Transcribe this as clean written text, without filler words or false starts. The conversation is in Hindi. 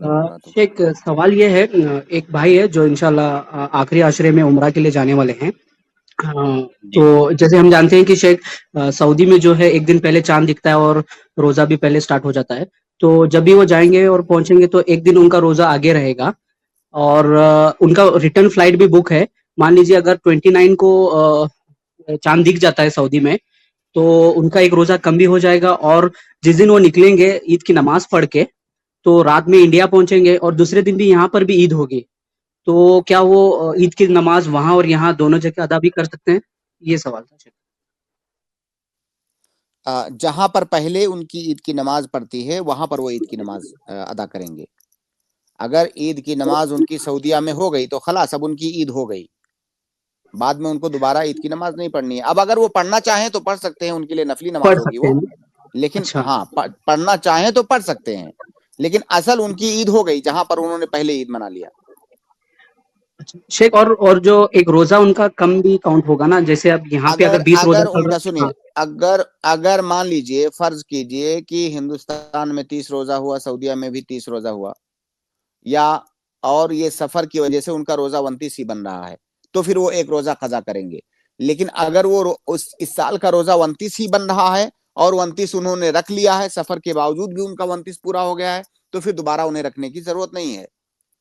होगा तो। शेख, सवाल ये है, एक भाई है जो इंशाल्लाह आखिरी आशरे में उम्रा के लिए जाने वाले हैं। हाँ, जी। तो जैसे हम जानते हैं कि शेख, सऊदी में जो है एक दिन पहले चांद दिखता है और रोजा भी पहले स्टार्ट हो जाता है। तो जब भी वो जाएंगे और पहुंचेंगे तो एक दिन उनका रोजा आगे रहेगा और उनका रिटर्न फ्लाइट भी बुक है। मान लीजिए अगर 29 को चांद दिख जाता है सऊदी में, तो उनका एक रोजा कम भी हो जाएगा और जिस दिन वो निकलेंगे ईद की नमाज पढ़ के, तो रात में इंडिया पहुंचेंगे और दूसरे दिन भी यहाँ पर भी ईद होगी। तो क्या वो ईद की नमाज वहां और यहाँ दोनों जगह अदा भी कर सकते हैं? ये सवाल था शेख। जहां पर पहले उनकी ईद की नमाज पड़ती है वहां पर वो ईद की नमाज अदा करेंगे। अगर ईद की नमाज उनकी सऊदीया में हो गई तो खलास, अब उनकी ईद हो गई, बाद में उनको दोबारा ईद की नमाज नहीं पढ़नी है। अब अगर वो पढ़ना चाहें तो पढ़ सकते हैं, उनके लिए नफली नमाज पढ़ होगी सकते हैं वो। ना? लेकिन अच्छा। हाँ, पढ़ना चाहें तो पढ़ सकते हैं, लेकिन असल उनकी ईद हो गई जहां पर उन्होंने पहले ईद मना लिया। अच्छा शेख, और जो एक रोजा उनका कम भी काउंट होगा ना, जैसे अब यहाँ पे अगर अगर 20 रोजा अगर चल उनका, रहा। सुनिए, हाँ। अगर अगर मान लीजिए, फर्ज कीजिए कि हिंदुस्तान में 30 रोजा हुआ, सऊदीया में भी 30 रोजा हुआ, या और ये सफर की वजह से उनका रोजा 29 ही बन रहा है, तो फिर वो एक रोजा कजा करेंगे। लेकिन अगर वो उस इस साल का रोजा 29 ही बन रहा है और 29 उन्होंने रख लिया है, सफर के बावजूद भी उनका 29 पूरा हो गया है, तो फिर दोबारा उन्हें रखने की जरूरत नहीं है।